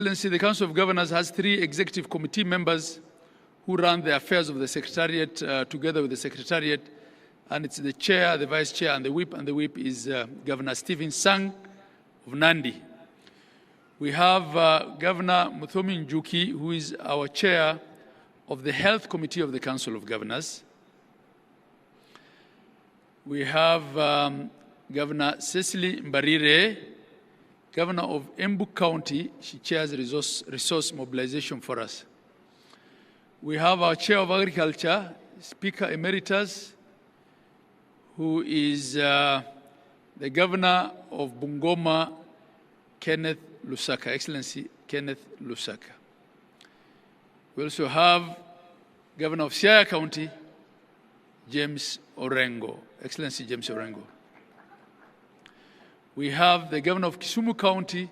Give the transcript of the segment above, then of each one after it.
Excellency, the Council of Governors has 3 executive committee members who run the affairs of the Secretariat together with the Secretariat, and it's the Chair, the Vice Chair, and the Whip is Governor Stephen Sang of Nandi. We have Governor Muthomi Njuki, who is our Chair of the Health Committee of the Council of Governors. We have Governor Cecily Mbarire, Governor of Embu County. She chairs resource mobilization for us. We have our Chair of Agriculture, Speaker Emeritus, who is the Governor of Bungoma, Kenneth Lusaka, Excellency Kenneth Lusaka. We also have Governor of Siaya County, James Orengo, Excellency James Orengo. We have the Governor of Kisumu County,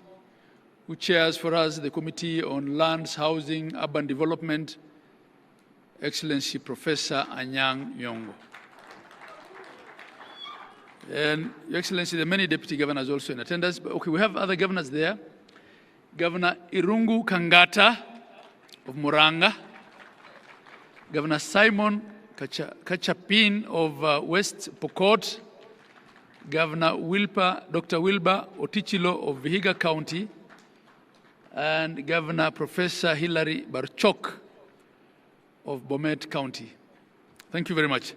who chairs for us the Committee on Lands, Housing, Urban Development, Excellency Professor Anyang' Nyong'o. And Your Excellency, the many deputy governors also in attendance. But okay, we have other governors there. Governor Irungu Kangata of Muranga, Governor Simon Kachapin of West Pokot, Governor Dr. Wilbur Otichilo of Vihiga County, and Governor Professor Hilary Barchok of Bomet County. Thank you very much.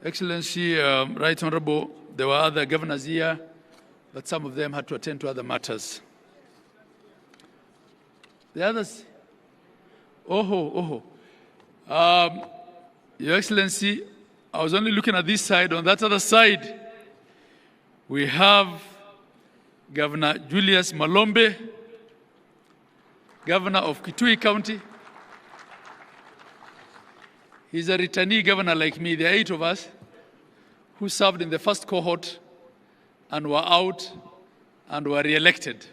Excellency, Right Honorable, there were other governors here, but some of them had to attend to other matters. The others? Your Excellency, I was only looking at this side. On that other side, we have Governor Julius Malombe, Governor of Kitui County. He's a returnee governor like me. There are 8 of us who served in the first cohort and were out and were re-elected.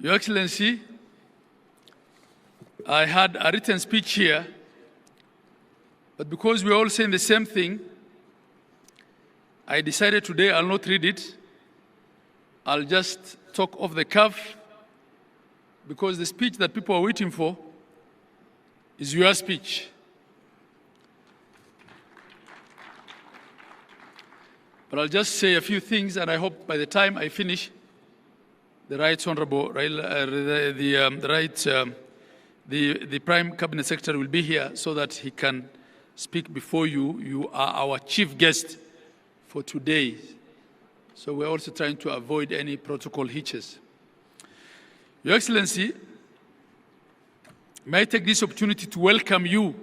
Your Excellency, I had a written speech here, but because we're all saying the same thing, I decided today I'll not read it. I'll just talk off the cuff, because the speech that people are waiting for is your speech. But I'll just say a few things, and I hope by the time I finish, the Right Honorable the Prime Cabinet Secretary will be here so that he can speak before you. You are our chief guest for today. So we're also trying to avoid any protocol hitches. Your Excellency, may I take this opportunity to welcome you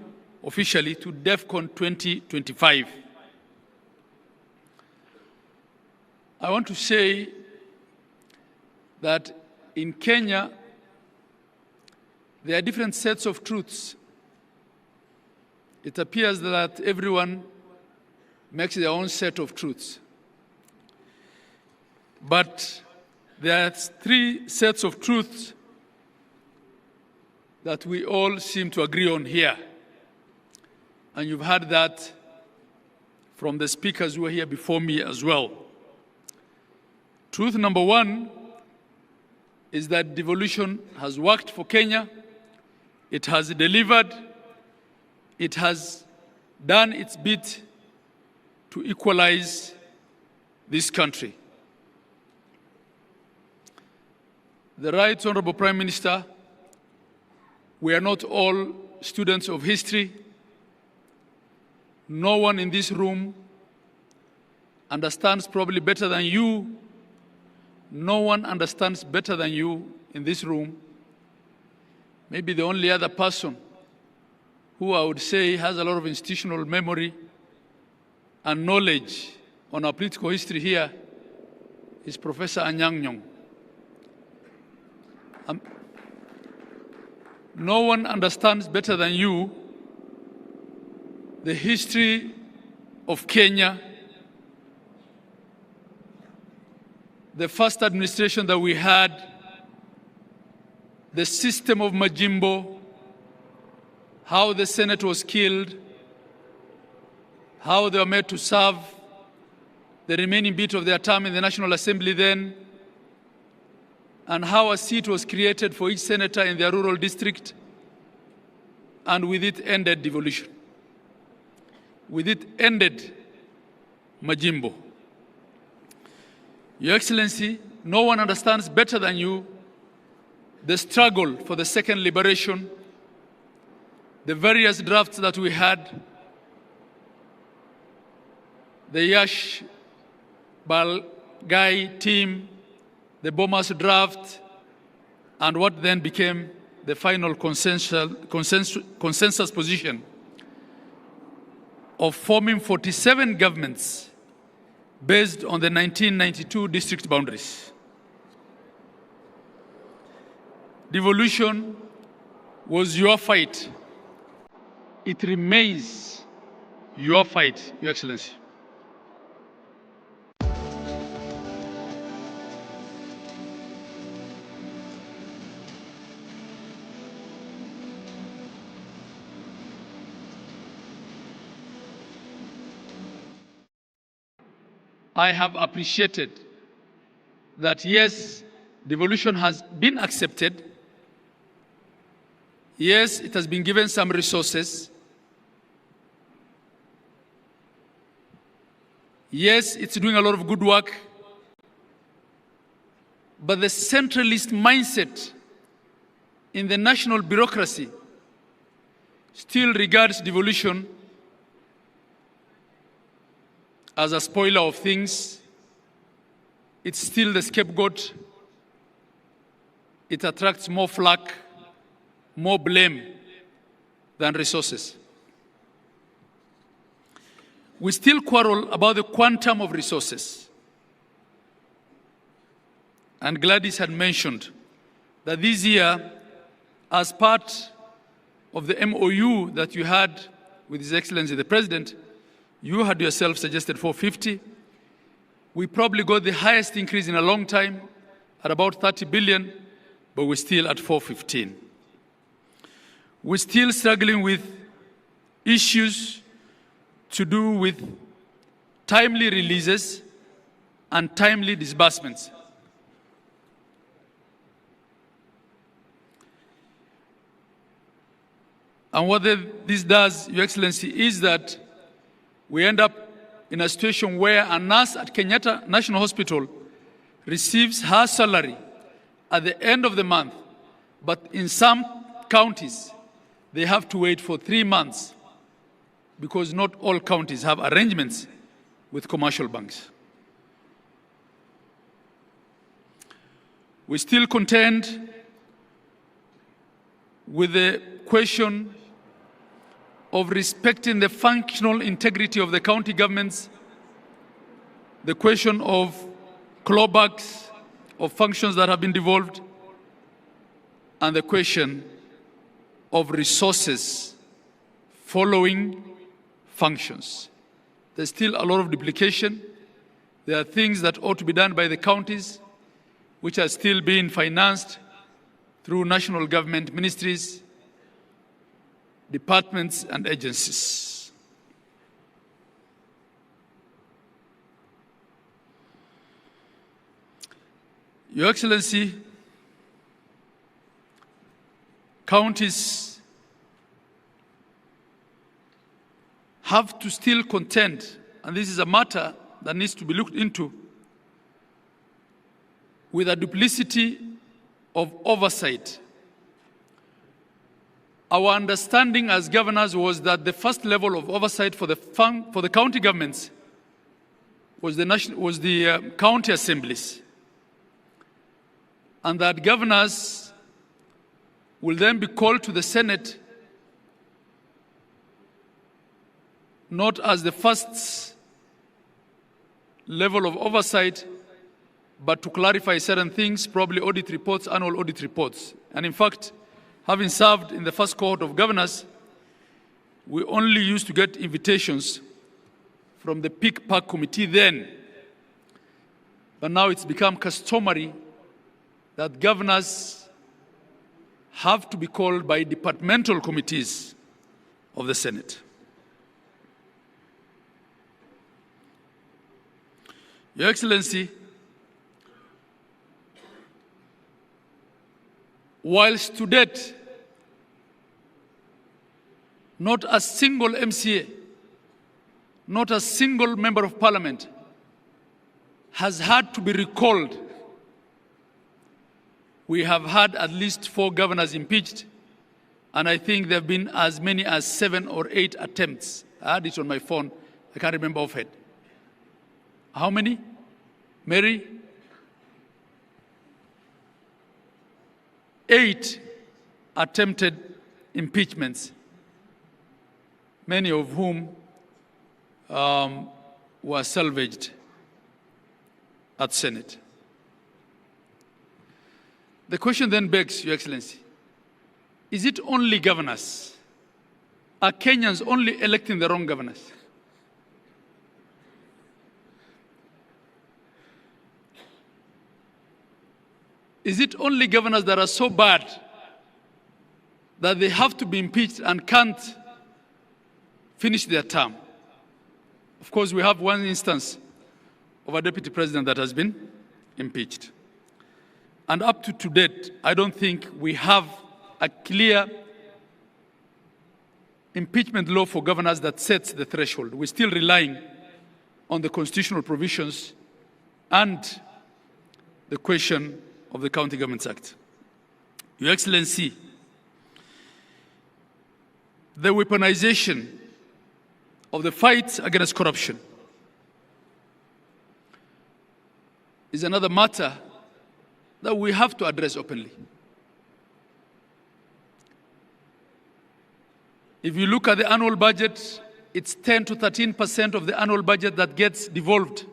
officially to DEFCON 2025. I want to say that in Kenya, there are different sets of truths. It appears that everyone makes their own set of truths. But there are 3 sets of truths that we all seem to agree on here. And you've heard that from the speakers who were here before me as well. Truth number 1 is that devolution has worked for Kenya. It has delivered. It has done its bit to equalize this country. The Right Honorable Prime Minister, we are not all students of history. No one in this room understands probably better than you. No one understands better than you in this room. Maybe the only other person who I would say has a lot of institutional memory and knowledge on our political history here is Professor Anyang' Nyong'o. No one understands better than you the history of Kenya, the first administration that we had, the system of Majimbo, how the Senate was killed, how they were made to serve the remaining bit of their term in the National Assembly then, and how a seat was created for each senator in their rural district, and with it ended devolution. With it ended Majimbo. Your Excellency, no one understands better than you the struggle for the second liberation, the various drafts that we had, the Yash Balgai team, the Bomas draft, and what then became the final consensus position of forming 47 governments based on the 1992 district boundaries. Devolution was your fight. It remains your fight, Your Excellency. I have appreciated that, yes, devolution has been accepted. Yes, it has been given some resources. Yes, it's doing a lot of good work. But the centralist mindset in the national bureaucracy still regards devolution as a spoiler of things. It's still the scapegoat. It attracts more flack, more blame than resources. We still quarrel about the quantum of resources. And Gladys had mentioned that this year, as part of the MOU that you had with His Excellency the President, you had yourself suggested 450. We probably got the highest increase in a long time at about 30 billion, but we're still at 415. We're still struggling with issues to do with timely releases and timely disbursements. And what this does, Your Excellency, is that we end up in a situation where a nurse at Kenyatta National Hospital receives her salary at the end of the month, but in some counties, they have to wait for 3 months because not all counties have arrangements with commercial banks. We still contend with the question of respecting the functional integrity of the county governments, the question of clawbacks of functions that have been devolved, and the question of resources following functions. There's still a lot of duplication. There are things that ought to be done by the counties, which are still being financed through national government ministries, departments, and agencies. Your Excellency, counties have to still contend, and this is a matter that needs to be looked into, with a duplicity of oversight. Our understanding as governors was that the first level of oversight for the county governments was the county assemblies, and that governors will then be called to the Senate not as the first level of oversight, but to clarify certain things, probably audit reports, annual audit reports. And in fact, having served in the first cohort of governors, we only used to get invitations from the Peak Park Committee then. But now it's become customary that governors have to be called by departmental committees of the Senate. Your Excellency, whilst to date, not a single MCA, not a single member of parliament has had to be recalled. We have had at least 4 governors impeached, and I think there have been as many as 7 or 8 attempts. I had it on my phone. I can't remember offhand. How many? Mary? 8 attempted impeachments, many of whom were salvaged at Senate. The question then begs, Your Excellency, is it only governors? Are Kenyans only electing the wrong governors? Is it only governors that are so bad that they have to be impeached and can't finish their term? Of course, we have one instance of a deputy president that has been impeached. And up to date, I don't think we have a clear impeachment law for governors that sets the threshold. We're still relying on the constitutional provisions and the question of the County Governments Act. Your Excellency, the weaponization of the fight against corruption is another matter that we have to address openly. If you look at the annual budget, it's 10 to 13% of the annual budget that gets devolved,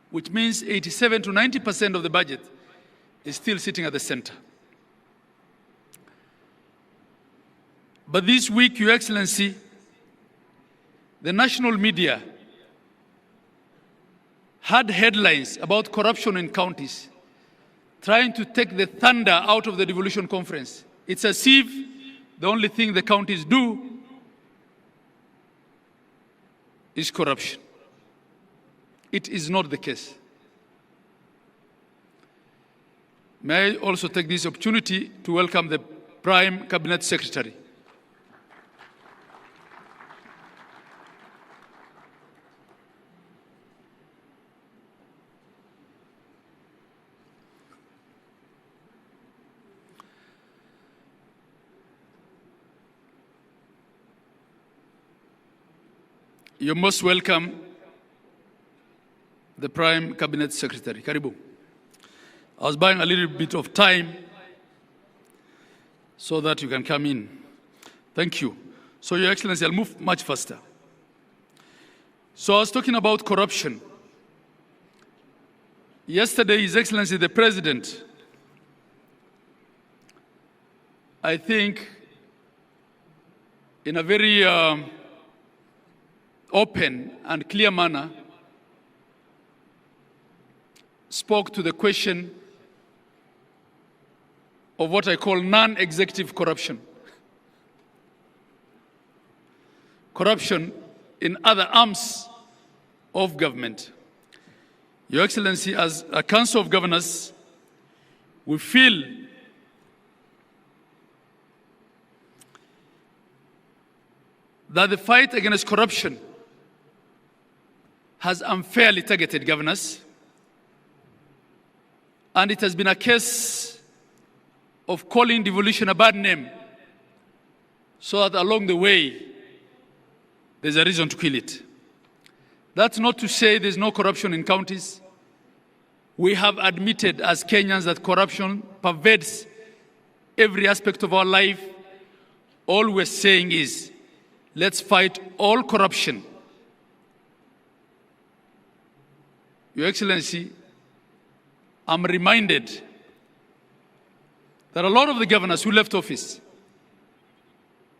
which means 87 to 90% of the budget is still sitting at the center. But this week, Your Excellency, the national media had headlines about corruption in counties, trying to take the thunder out of the devolution conference. It's as if the only thing the counties do is corruption. It is not the case. May I also take this opportunity to welcome the Prime Cabinet Secretary. You're most welcome, the Prime Cabinet Secretary. Karibu. I was buying a little bit of time so that you can come in. Thank you. So, Your Excellency, I'll move much faster. So I was talking about corruption. Yesterday, His Excellency, the President, I think, in a very open and clear manner, spoke to the question of what I call non-executive corruption. Corruption in other arms of government. Your Excellency, as a Council of Governors, we feel that the fight against corruption has unfairly targeted governors, and it has been a case of calling devolution a bad name so that along the way there's a reason to kill it. That's not to say there's no corruption in counties. We have admitted as Kenyans that corruption pervades every aspect of our life. All we're saying is, let's fight all corruption. Your Excellency, I'm reminded that a lot of the governors who left office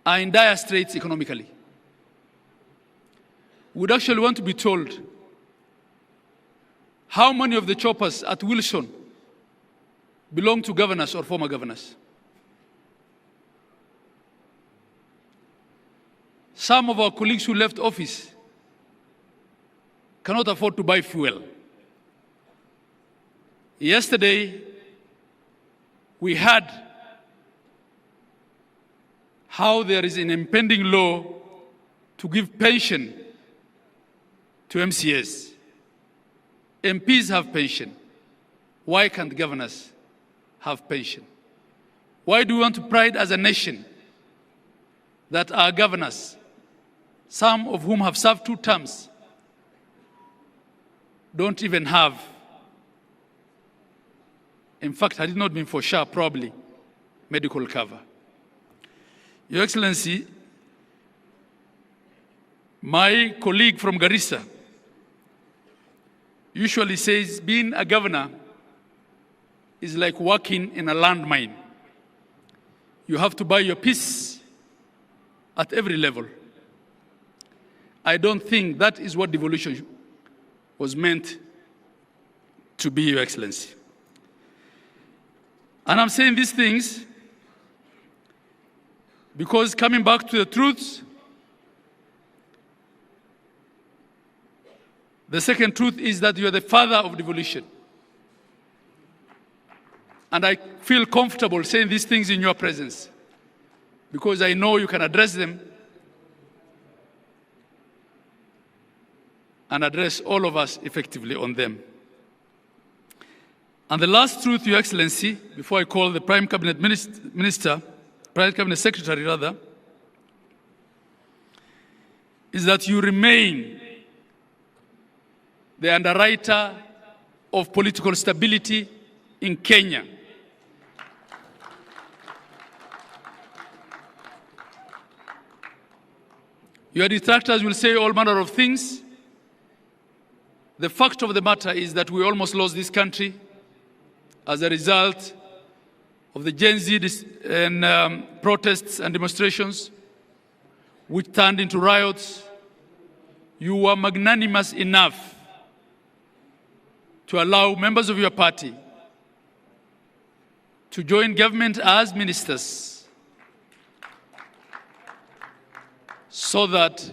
are in dire straits economically. Would actually want to be told how many of the choppers at Wilson belong to governors or former governors. Some of our colleagues who left office cannot afford to buy fuel. Yesterday, we had how there is an impending law to give pension to MCAs. MPs have pension. Why can't governors have pension? Why do we want to pride as a nation that our governors, some of whom have served 2 terms, don't even have, in fact, had it not been for SHA, probably, medical cover? Your Excellency, my colleague from Garissa usually says being a governor is like working in a landmine. You have to buy your peace at every level. I don't think that is what devolution was meant to be, Your Excellency. And I'm saying these things because, coming back to the truths, the second truth is that you are the father of devolution. And I feel comfortable saying these things in your presence because I know you can address them and address all of us effectively on them. And the last truth, Your Excellency, before I call the Prime Cabinet Minister, Prime Cabinet Secretary rather, is that you remain the underwriter of political stability in Kenya. Your detractors will say all manner of things. The fact of the matter is that we almost lost this country as a result of the Gen Z protests and demonstrations, which turned into riots. You were magnanimous enough to allow members of your party to join government as ministers so that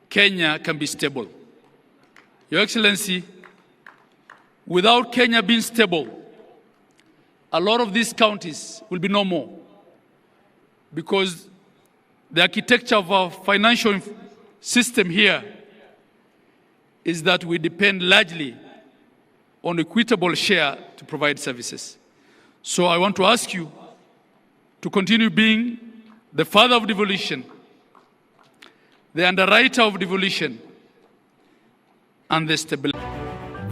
Kenya can be stable. Your Excellency, without Kenya being stable, a lot of these counties will be no more because the architecture of our financial system here is that we depend largely on equitable share to provide services. So I want to ask you to continue being the father of devolution, the underwriter of devolution, and the stability.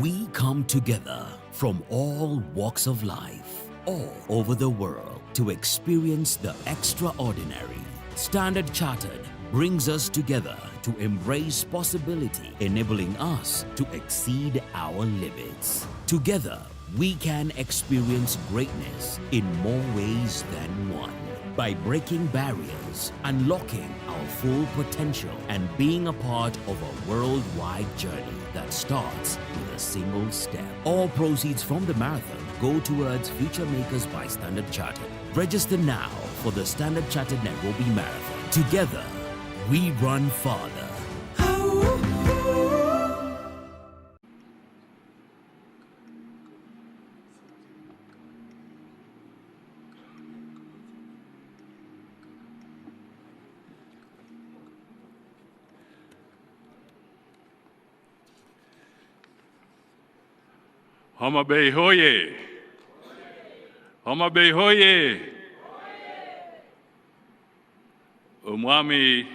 We come together from all walks of life, all over the world, to experience the extraordinary. Standard Chartered brings us together to embrace possibility, enabling us to exceed our limits. Together, we can experience greatness in more ways than one. By breaking barriers, unlocking our full potential, and being a part of a worldwide journey that starts with a single step. All proceeds from the marathon go towards Future Makers by Standard Chartered. Register now for the Standard Chartered Nairobi Marathon. Together, we run farther. Homabay hoye! Homabay hoye! Umwami,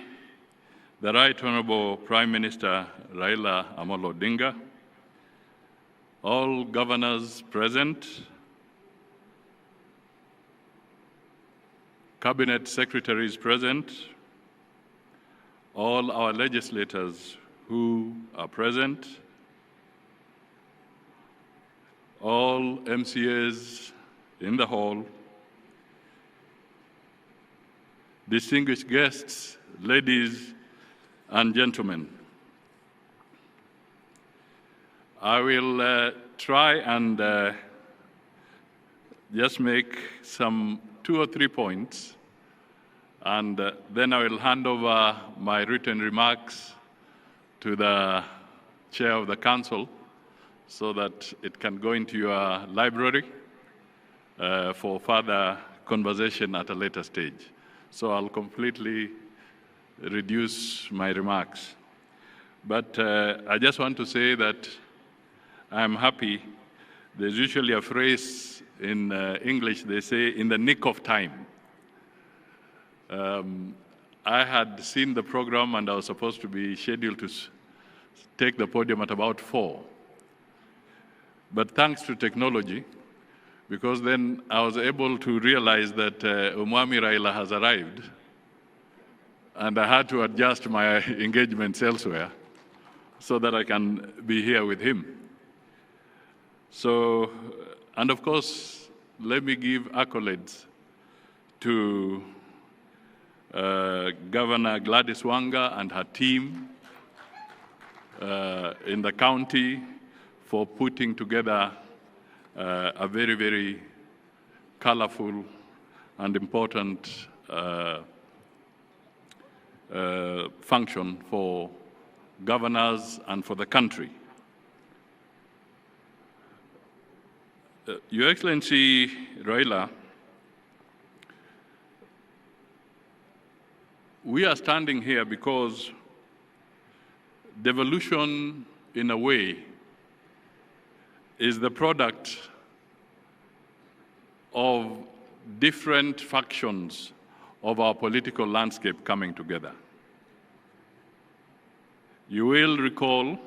the Right Honorable Prime Minister Raila Odinga, all governors present, cabinet secretaries present, all our legislators who are present, all MCAs in the hall, distinguished guests, ladies and gentlemen. I will try and just make some 2 or 3 points, and then I will hand over my written remarks to the Chair of the Council so that it can go into your library for further conversation at a later stage. so I'll completely reduce my remarks. But I just want to say that I'm happy. There's usually a phrase in English, they say, in the nick of time. I had seen the program and I was supposed to be scheduled to take the podium at about 4. But thanks to technology, because then I was able to realize that Umwami Raila has arrived, and I had to adjust my engagements elsewhere so that I can be here with him. So, and of course, let me give accolades to Governor Gladys Wanga and her team in the county for putting together a very, very colorful and important function for governors and for the country. Your Excellency Raila, we are standing here because devolution, in a way, is the product of different factions of our political landscape coming together. You will recall